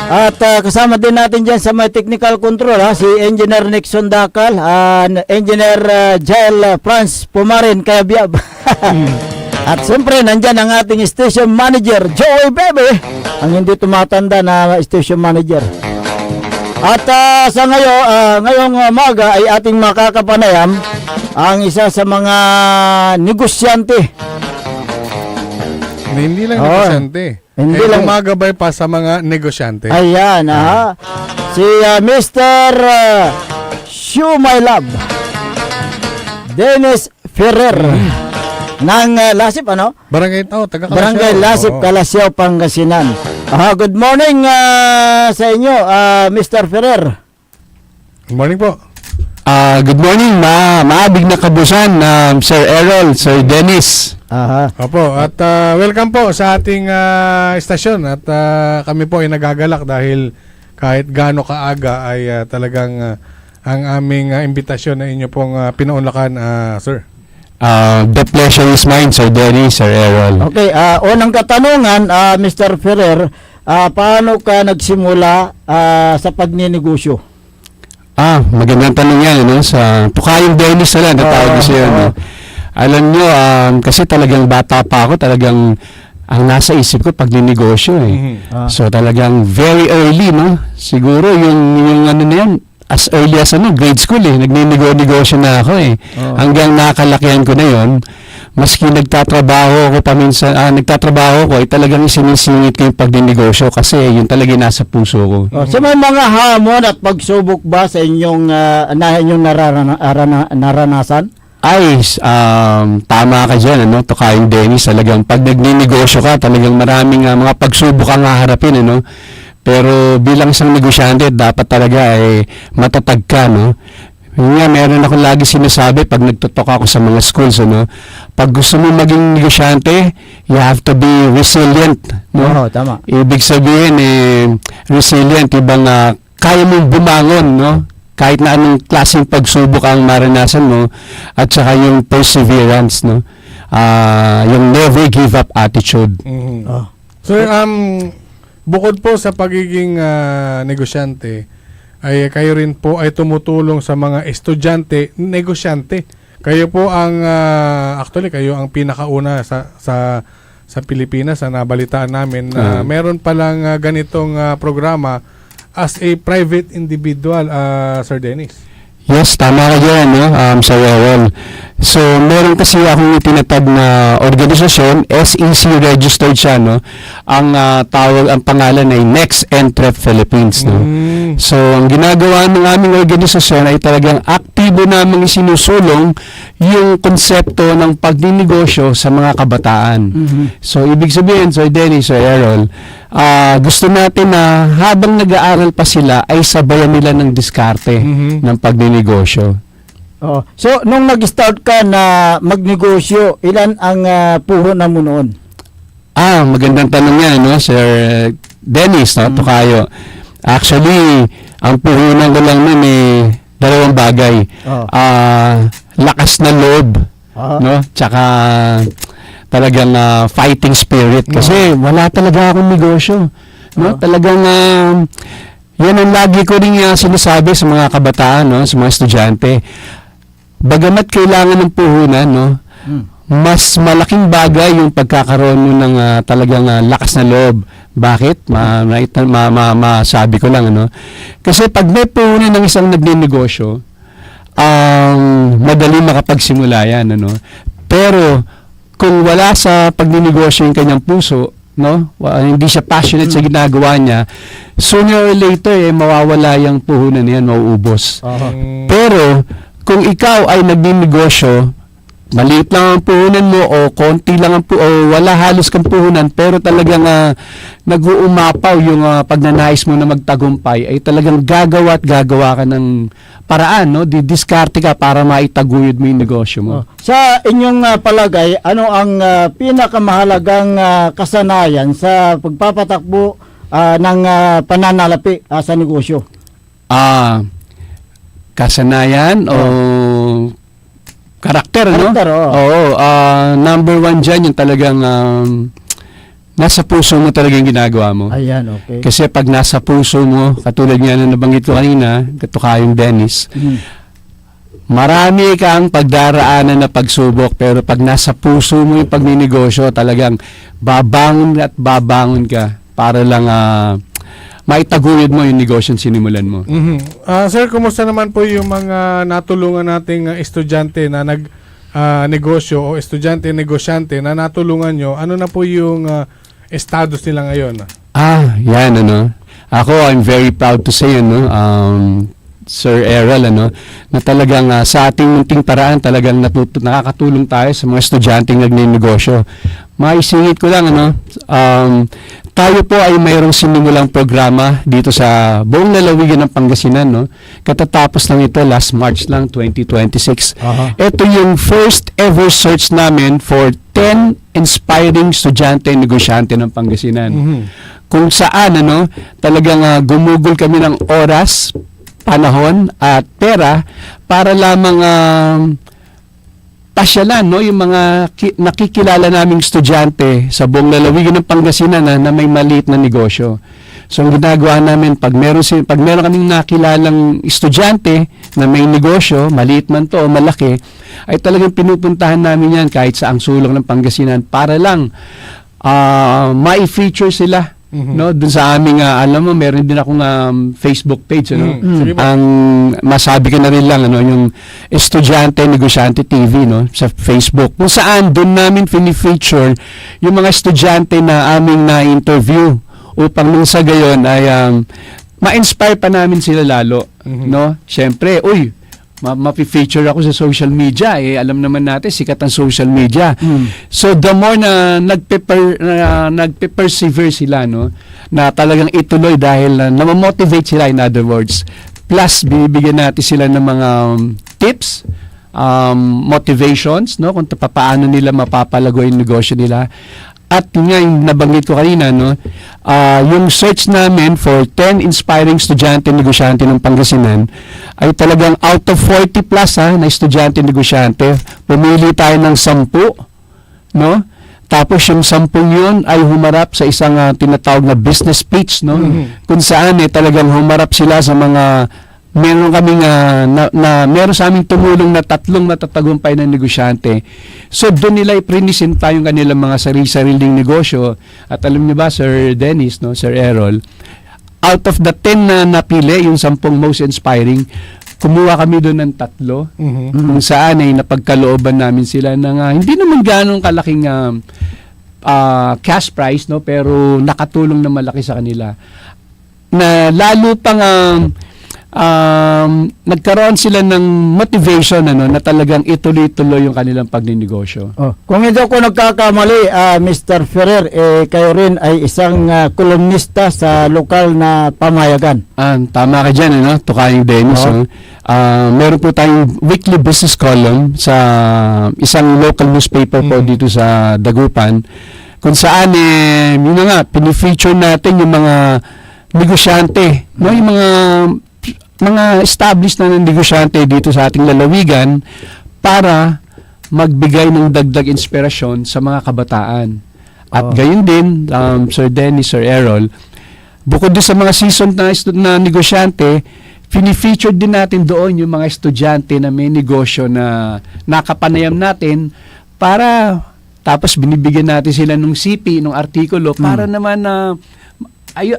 At kasama din natin dyan sa may technical control, si Engineer Nixon Dakal, Engineer Jael France Pumarin Kayabyab. At siyempre, nandyan ang ating station manager, Joey Bebe, ang hindi tumatanda na station manager. At sa ngayong umaga ay ating makakapanayam ang isa sa mga negosyante. Hindi lang negosyante. Hindi lang umagabay pa sa mga negosyante. Ayan, si Mr. Shoe My Love, Dennis Ferrer. Ng Lasip, ano? Barangay taga Kalasyaw. Barangay Lasip, Kalasyaw, Pangasinan. Good morning sa inyo, Mr. Ferrer. Good morning po. Good morning, maabig na kabusan, Sir Errol, Sir Dennis. Opo, at welcome po sa ating istasyon. At kami po ay nagagalak dahil kahit gaano kaaga ay talagang ang aming imbitasyon na inyo pong pinaunlakan, sir. The pleasure is mine, Sir Dennis, Sir Errol. Okay, unang katanungan, Mr. Ferrer, paano ka nagsimula sa pagninegosyo? Magandang tanong yan, ano? Sa Tukayong Dennis na lang, natawag ko siya, no? Alam nyo, kasi talagang bata pa ako, talagang ang nasa isip ko pagninegosyo, eh. So talagang very early, no? Siguro yung ano na yan, as early as grade school, eh. Nagninegosyo na ako, eh. Hanggang nakalakihan ko na yon. Maski nagtatrabaho ko, ay talagang sinisingit ko yung pagninegosyo kasi yun talaga nasa puso ko. So may mga hamon at pagsubok ba sa inyong naranasan? Ay, tama ka dyan, ano? Tukayong Dennis, talagang pag nagninegosyo ka, talagang maraming mga pagsubok ang haharapin, ano? Pero bilang isang negosyante, dapat talaga ay matatag ka, no? Yun nga, meron ako lagi sinasabi pag nagtutok ako sa mga schools, ano? Pag gusto mo maging negosyante, you have to be resilient, no? Tama. Ibig sabihin, resilient, ibang kaya mong bumangon, no? Kahit na anong klaseng pagsubok ang maranasan mo, at saka yung perseverance, no? Yung never give up attitude. Sir, bukod po sa pagiging negosyante, ay kayo rin po ay tumutulong sa mga estudyante, negosyante. Kayo po ang actually kayo ang pinakauna sa Pilipinas, na nabalitaan namin na meron palang ganitong programa as a private individual, Sir Dennis. Yes, tama ka dyan, no? Sir Errol. So, meron kasi akong itinatag na organisasyon, SEC registered siya, no? Ang pangalan ay Next Entrep Philippines, no? So, ang ginagawa ng aming organisasyon ay talagang aktibo namang isinusulong yung konsepto ng pagninegosyo sa mga kabataan. So, ibig sabihin, Sir Dennis, Sir Errol, gusto natin na habang nag-aaral pa sila ay sabayan nila ng diskarte ng pagninegosyo. So, nung nag-start ka na magnegosyo, ilan ang puhunan mo noon? Magandang tanong yan, no, Sir Dennis, no, Tukayo. Actually, ang puhunan ko lang nun dalawang bagay. Lakas na loob, no, tsaka talagang fighting spirit. Kasi wala talaga akong negosyo. No? Talagang yan ang lagi ko rin sinasabi sa mga kabataan, no? Sa mga estudyante. Bagamat kailangan ng puhunan, no? Mas malaking bagay yung pagkakaroon mo ng talagang lakas na loob. Bakit? Masabi ko lang, ano? Kasi pag may puhunan ng isang nagninegosyo, madali makapagsimula yan, ano? Pero kung wala sa pagninegosyo yung kanyang puso, no? Hindi siya passionate sa ginagawa niya, sooner or later mawawala yung puhunan niyan, mauubos. Pero kung ikaw ay nagninegosyo, maliit lang ang puhunan mo o konti lang o wala halos kang puhunan, pero talagang nag-uumapaw yung pagnanais mo na magtagumpay, ay talagang gagawa ka ng paraan, no? Didiskarte ka para maitaguyod mo yung negosyo mo. Sa inyong palagay, ano ang pinakamahalagang kasanayan sa pagpapatakbo ng pananalapi sa negosyo? Kasanayan o karakter, no? Oo. Number one dyan, yung talagang nasa puso mo talaga yung ginagawa mo. Ayan, okay. Kasi pag nasa puso mo, katulad nga na nabanggit ko kanina, Tukayong Dennis, marami kang pagdaraanan na pagsubok, pero pag nasa puso mo yung pagninegosyo, talagang babangon at babangon ka para lang maitaguyod mo yung negosyo sinimulan mo. Sir, kumusta naman po yung mga natulungan nating estudyante na negosyo o estudyante-negosyante na natulungan nyo? Ano na po yung estados nila ngayon? Yan, Ako, I'm very proud to say, Sir Errol, na talagang sa ating munting paraan talagang nakakatulong tayo sa mga estudyanteng nagninegosyo. Maisingit ko lang, tayo po ay mayroong sinimulang programa dito sa buong lalawigan ng Pangasinan, Katatapos lang ito, last March lang, 2026. Ito yung first ever search namin for 10 inspiring estudyante and negosyante ng Pangasinan. Kung saan, talagang gumugol kami ng oras, panahon at pera para lamang pasyalan yung mga nakikilala naming estudyante sa buong lalawigan ng Pangasinan na may maliit na negosyo. So ang ginagawa namin pag meron kaming nakilalang estudyante na may negosyo, maliit man to o malaki, ay talagang pinupuntahan namin yan kahit sa ang sulok ng Pangasinan para lang ma-feature sila. Dun sa aming alam mo, meron din akong Facebook page, ang masabi ko na rin lang yung Estudyante Negosyante TV, sa Facebook, kung saan dun namin fini-feature yung mga estudyante na aming na-interview upang nung sa gayon ay ma-inspire pa namin sila lalo, Syempre, mapi-feature ako sa social media, alam naman natin sikat ang social media. So the more na nagpe-persevere sila, na talagang ituloy dahil na-motivate sila, in other words. Plus bibigyan natin sila ng mga tips, motivations, kung paano nila mapapalago yung negosyo nila. At nga yung nabanggit ko kanina, yung search namin for 10 inspiring estudyante negosyante ng Pangasinan ay talagang out of 40 plus na estudyante negosyante, pumili tayo ng 10, Tapos yung 10 yun ay humarap sa isang tinatawag na business pitch, kung saan talagang humarap sila sa mga meron kaming meron sa aming tumulong na 3 natatagumpay na negosyante. So doon nila ipresenta yung kanilang mga sariling negosyo. At alam niyo ba, Sir Dennis, Sir Errol, out of the 10 na napili, yung 10 most inspiring, kumuha kami doon ng 3, kung saan ay napagkalooban namin sila ng hindi naman ganong kalaking cash price, pero nakatulong na malaki sa kanila. Na lalo pang nagkaroon sila ng motivation na talagang ituloy-tuloy yung kanilang pagninegosyo. Kung hindi ako nagkakamali, Mr. Ferrer, kayo rin ay isang kolumnista sa lokal na pamayagan. Tama ka dyan, Tukayong Dennis. Meron po tayong weekly business column sa isang local newspaper po dito sa Dagupan, kung saan yun nga, pinifeature natin yung mga negosyante, yung mga established na negosyante dito sa ating lalawigan para magbigay ng dagdag inspirasyon sa mga kabataan. At gayon din, Sir Dennis, Sir Errol, bukod din sa mga seasoned na negosyante, fini-feature din natin doon yung mga estudyante na may negosyo na nakapanayam natin para tapos binibigyan natin sila ng CP, ng artikulo para naman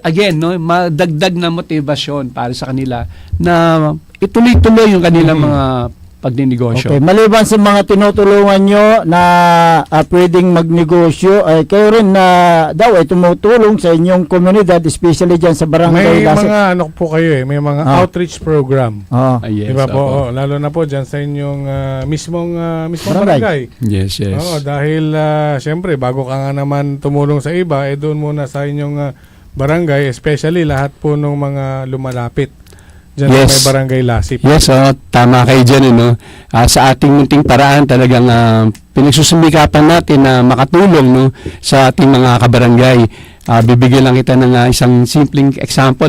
again, madagdag na motivasyon para sa kanila na ituloy-tuloy yung kanilang mga pagninegosyo. Okay, maliban sa mga tinutulungan nyo na pwedeng magnegosyo, ay kayo rin na daw ay tumutulong sa inyong komunidad, especially dyan sa barangay. May mga po kayo may mga outreach program. Yes, diba po? Lalo na po dyan sa inyong mismong barangay. Yes. Dahil syempre, bago ka nga naman tumulong sa iba, doon muna sa inyong barangay, especially lahat po ng mga lumalapit dyan may barangay Lasip. Yes, tama kayo dyan. Sa ating munting paraan talagang pinagsusumikapan natin na makatulong sa ating mga kabarangay. Bibigyan lang kita ng isang simpleng example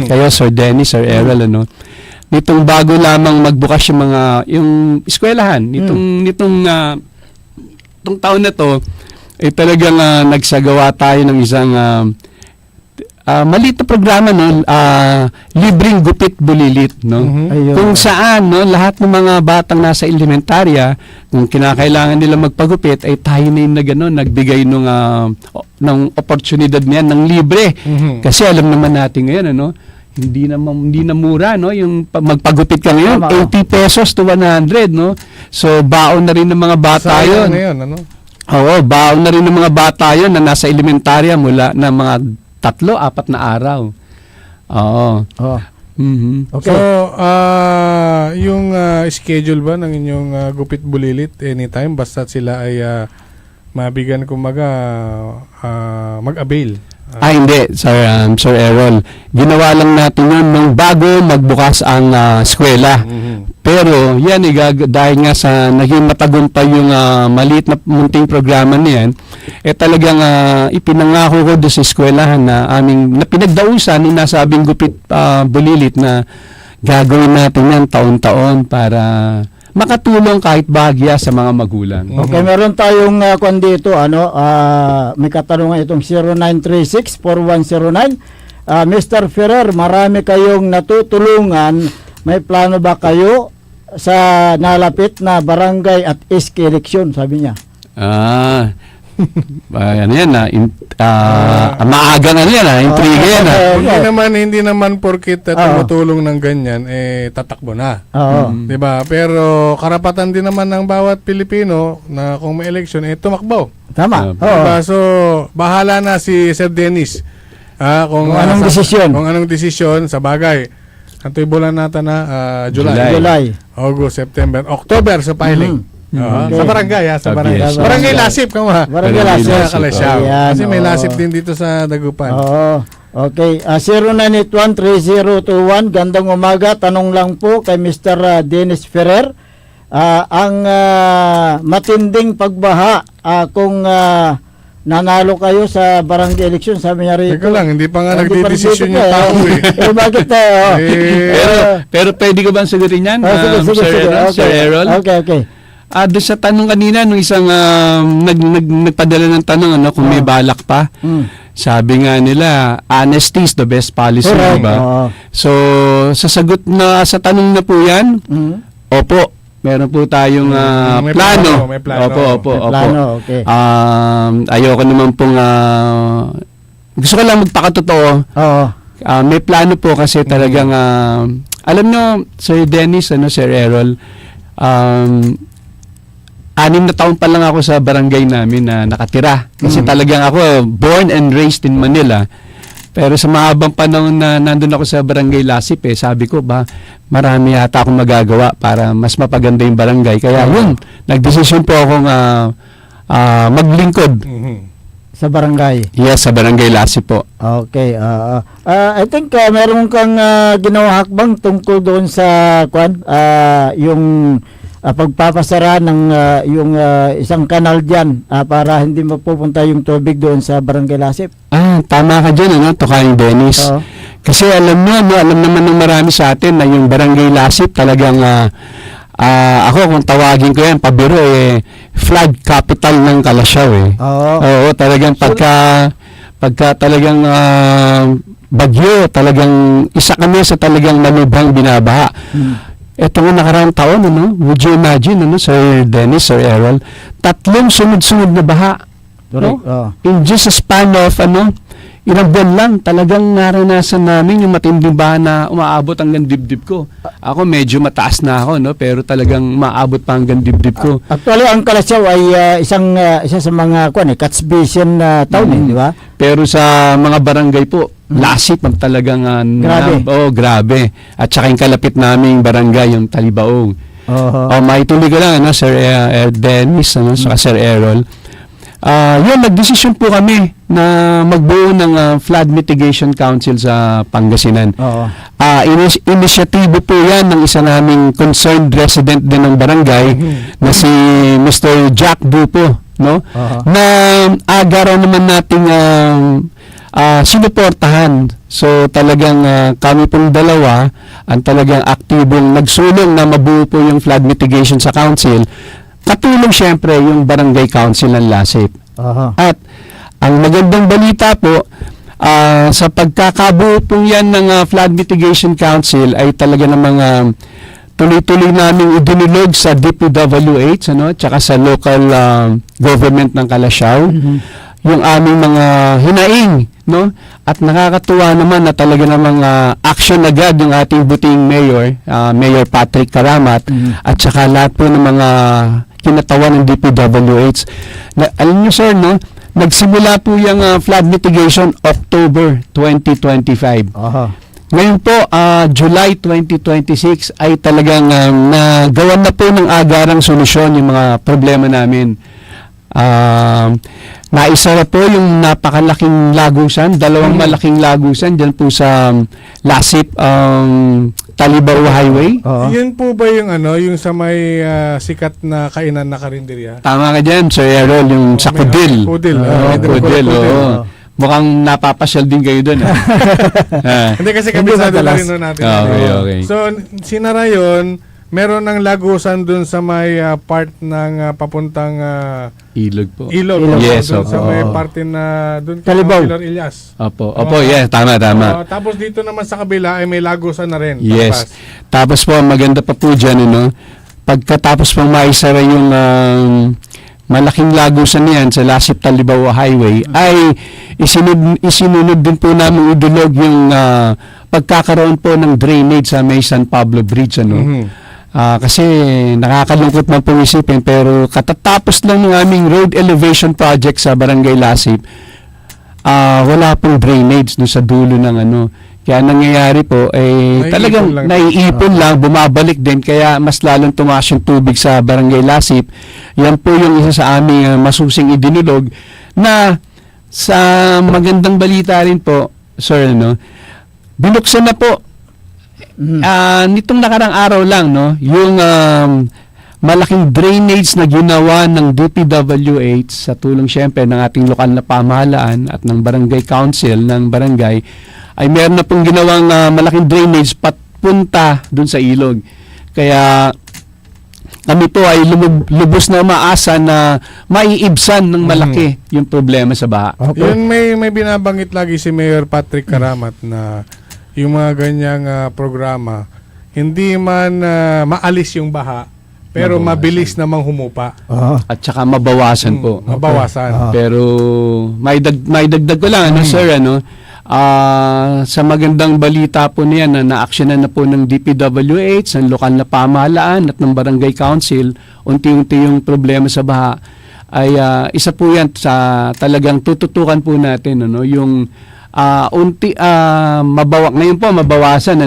kayo, Sir Dennis, Sir Errol. Nitong bago lamang magbukas yung eskwelahan, nitong taon na to, talagang nagsagawa tayo ng isang maliit na programa, no, libreng gupit bulilit, no. Ayun. Kung saan, no, lahat ng mga batang nasa elementarya, kung kinakailangan nila magpagupit, ay tayo na yung nagbigay ng oportunidad niyan ng libre. Kasi alam naman natin ngayon, ano, hindi na mura, no, yung magpagupit ka ngayon, 80 pesos to 100, no. So baon na rin ng mga bata Sayang yun. na yun, ano? Oo, baon na rin ng mga bata yun na nasa elementarya mula na mga 3-4 na araw. Oo. Okay. So, yung schedule ba ng inyong gupit bulilit anytime basta sila ay mabigyan kumbaga mag-avail? Hindi, Sir Errol. Ginawa lang natin yun nung bago magbukas ang eskwela. Pero yan, dahil nga sa naging matagumpay yung maliit na munting programa niyan, talagang ipinangako ko doon sa eskwelahan na pinagdausan yung nasabing gupit bulilit na gagawin natin yan taon-taon para makatulong kahit bahagya sa mga magulang. Okay, meron tayong kung dito, may katanungan itong 0936-4109. Mr. Ferrer, marami kayong natutulungan. May plano ba kayo sa nalapit na barangay at iski eleksyon, sabi niya? Ano yan, maaga na yan, intriga yan. Hindi naman porkit tumutulong ng ganyan, tatakbo na. Diba? Pero karapatan din naman ng bawat Pilipino na kung may election, tumakbo. Tama. Diba? So, bahala na si Sir Dennis. Kung anong desisyon. Kung anong desisyon sa bagay. Antoy bulan natin na July, August, September, October sa filing. Okay. Sa barangay, sa barangay. Yes. Barangay Lasip, kama. Barangay Lasip. Kasi may Lasip din dito sa Dagupan. Okay. 0981-3021, gandang umaga. Tanong lang po kay Mr. Dennis Ferrer. Ang matinding pagbaha, kung nanalo kayo sa barangay election, sabi niya rito. Teka lang, hindi pa nga nagdidesisyon yung tao bakit tayo? Pero pwede ko bang sagutin yan, Sir Errol? Okay. Doon sa tanong kanina, nung isang nagpadala ng tanong, kung may balak pa, sabi nga nila, honesty is the best policy, diba? So, sasagot na sa tanong na po yan, opo, meron po tayong plano. May plano. Opo. Okay. Ayoko naman pong, gusto ko lang magpakatotoo. May plano po kasi talagang, alam nyo, Sir Dennis, Sir Errol, 6 na taon pa lang ako sa barangay namin na nakatira. Kasi talagang ako, born and raised in Manila. Pero sa mahabang panahon na nandun ako sa barangay Lasip, sabi ko marami yata akong magagawa para mas mapaganda yung barangay. Kaya yun, nagdesisyon po akong maglingkod. Sa barangay? Yes, sa barangay Lasip po. Okay. I think meron kang ginawa hakbang tungkol doon sa yung pagpapasara ng yung isang kanal dyan para hindi mapupunta yung tubig doon sa barangay Lasip. Tama ka dyan, Tokayong Dennis. Kasi alam naman ng marami sa atin na yung barangay Lasip talagang ako kung tawagin ko yan, pabiro flood capital ng Kalasyaw Oo, talagang pagka talagang bagyo, talagang isa kami sa talagang malubhang binabaha. Ito nga nakaraang taon, would you imagine, Sir Dennis, Sir Errol, 3 sunod-sunod na baha. In just a span of, ilang buwan lang, talagang naranasan namin yung matinding baha na umaabot hanggang dibdib ko. Ako medyo mataas na ako, pero talagang maabot pa hanggang dibdib ko. Actually, ang Kalasyaw ay isa sa mga catch basin town, di ba? Pero sa mga barangay po, Lasip ang talagang grabe. At saka yung kalapit naming barangay, yung Talibaong. Maituloy ko lang, Sir Dennis, saka Sir Errol. Yun, nagdesisyon po kami na magbuo ng Flood Mitigation Council sa Pangasinan. Inisyatibo po yan ng isa naming concerned resident din ng barangay na si Mr. Jack Bupo, na agaraw naman nating sinuportahan. So talagang kami pong dalawa ang talagang aktibong nagsulong na mabuo po yung flood mitigation sa council. Katulong syempre yung barangay council ng Lasip. At ang magandang balita po, sa pagkakabuo po yan ng Flood Mitigation Council ay talaga namang tuloy-tuloy namin idinulog sa DPWH, tsaka sa local government ng Kalasyaw, yung aming mga hinaing, at nakakatuwa naman na talaga namang action agad yung ating buting mayor, Mayor Patrick Karamat, at saka lahat po ng mga kinatawan ng DPWH. Alam niyo sir, nagsimula po yung flood mitigation October 2025. Ngayon po, July 2026 ay talagang nagawan na po ng agarang solusyon yung mga problema namin. Naisa na po yung napakalaking lagusan, dalawang malaking lagusan dyan po sa Lasip Talibaw Highway. Yun po ba yung yung sa may sikat na kainan na karinderya? Tama ka dyan, Sir Errol, yung sa Kudil. Kudil. Kudil, oo. Mukhang napapasyal din kayo doon. Hindi kasi kabisado na rin natin. Okay. So, sinara yun, meron ng lagusan dun sa may part ng papuntang Ilog po. Ilog. Yes, dun sa opo. may parte na dun Talibaw. Pilar Ilyas. Opo, yes, tama. Tapos dito naman sa kabila ay may lagusan na rin. Yes. Tapos po, maganda pa po dyan, pagkatapos pong maisara yung malaking lagusan niyan sa Lasip Talibaw Highway, ay isinunod din po namin idulog yung pagkakaroon po ng drainage sa may San Pablo Bridge, kasi nakakalungkot man pong isipin, pero katatapos lang ng aming road elevation project sa Barangay Lasip, wala pong drainage doon sa dulo ng Kaya nangyayari po, talagang naiipon lang, bumabalik din, kaya mas lalong tumaas yung tubig sa Barangay Lasip. Yan po yung isa sa aming masusing idinulog na sa magandang balita rin po, sir, binuksan na po nitong nakarang araw lang, yung malaking drainage na ginawa ng DPWH sa tulong syempre ng ating lokal na pamahalaan at ng barangay council ng barangay, ay meron na pong ginawang malaking drainage papunta dun sa ilog. Kaya kami po ay lubos na umaasa na maiibsan ng malaki yung problema sa baha. Yun may binabanggit lagi si Mayor Patrick Karamat na yung mga ganyang programa, hindi man maalis yung baha, pero mabilis namang humupa. At saka mabawasan po. Mabawasan. Pero may dagdag ko lang, sir, sa magandang balita po niyan na na-actionan na po ng DPWH, ng lokal na pamahalaan at ng barangay council, unti-unti yung problema sa baha ay isa po yan sa talagang tututukan po natin, yung ngayon po mabawasan,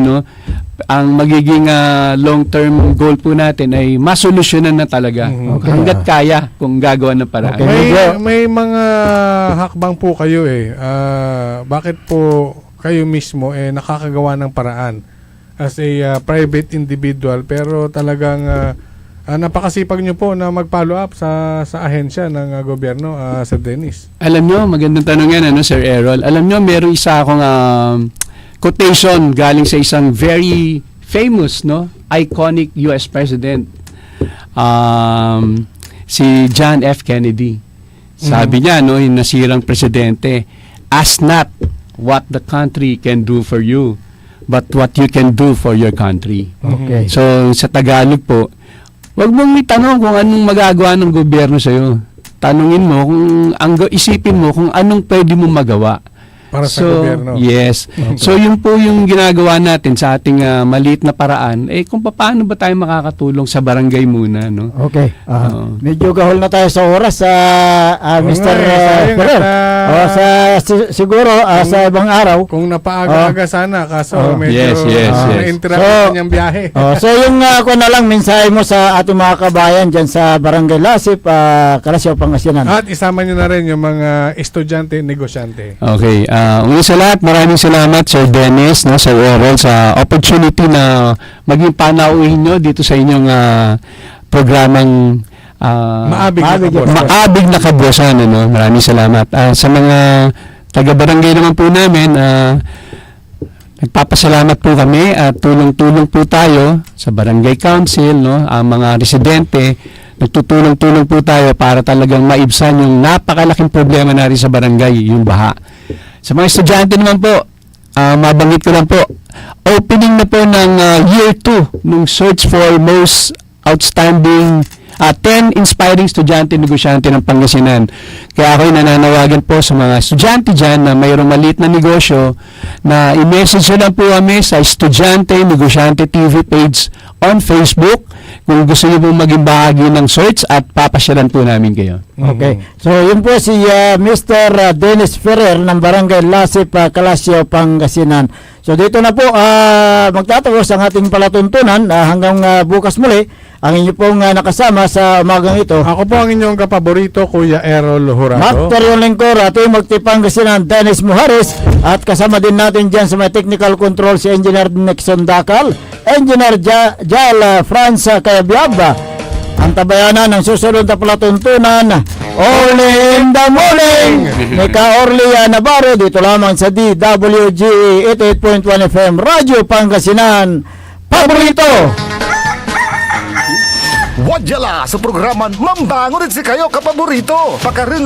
ang magiging long-term goal po natin ay masolusyonan na talaga hanggat kaya kung gagawa ng paraan. May mga hakbang po kayo bakit po kayo mismo nakakagawa ng paraan as a private individual, pero talagang napakasipag nyo po na mag-follow up sa ahensya ng gobyerno, Sir Dennis. Alam nyo, magandang tanong yan, Sir Errol. Alam nyo, meron isa akong quotation galing sa isang very famous, iconic US President, si John F. Kennedy. Sabi niya, yung nasirang presidente, ask not what the country can do for you, but what you can do for your country. Okay. So, sa Tagalog po, wag mong itanong kung anong magagawa ng gobyerno sa'yo. Tanungin mo, isipin mo kung anong pwede mong magawa. Para sa gobyerno. Yes. Okay. So, yun po yung ginagawa natin sa ating maliit na paraan. Kung paano ba tayo makakatulong sa barangay muna, Okay. Medyo gahol na tayo sa oras, Mr. Ferrer. Siguro, sa ibang araw. Kung napaaga-aga sana, kaso medyo na-interrupt So, niyang biyahe. So, yung ako na lang, mensahe mo sa ating mga kabayan dyan sa Barangay Lasip, Kalasyaw, Pangasinan. At isama niyo na rin yung mga estudyante, negosyante. Okay. Una sa lahat, maraming salamat Sir Dennis, Sir Errol, sa opportunity na maging panauhin nyo dito sa inyong programang Maabig na Kabuyasan. Maraming salamat. Sa mga taga-barangay naman po namin, nagpapasalamat po kami at tulong-tulong po tayo sa barangay council, ang mga residente, nagtutulong-tulong po tayo para talagang maibsan yung napakalaking problema natin sa barangay, yung baha. Sa mga estudyante naman po, mabanggit ko lang po, opening na po ng year 2 nung search for most outstanding 10 inspiring estudyante negosyante ng Pangasinan. Kaya ako'y nananawagan po sa mga estudyante dyan na mayroong maliit na negosyo na i-message nyo lang po kami sa Estudyante Negosyante TV page on Facebook kung gusto nyo pong maging bahagi ng search at papasyalan po namin kayo. Okay. So, yun po si Mr. Dennis Ferrer ng Barangay Lasip, Kalasyaw, Pangasinan. So, dito na po magtatapos ang ating palatuntunan hanggang bukas muli. Ang inyo pong nakasama sa umagang ito. Ako po ang inyong kapaborito, Kuya Errol Jurado. Macterion Lengcor, ating magtipangasinan, Dennis Muhares, at kasama din natin dyan sa may technical control si Engineer Nixon Dakal, Engineer Jal Franz Kayabyaba. Ang tabayanan ng susunod na palatuntunan, Only in the Morning, Mika Orlia Navarro, dito lamang sa DWG 88.1 FM, Radyo Pangasinan, paborito! Wadyala sa programan Mambangon si kayo kapaborito. Pakaring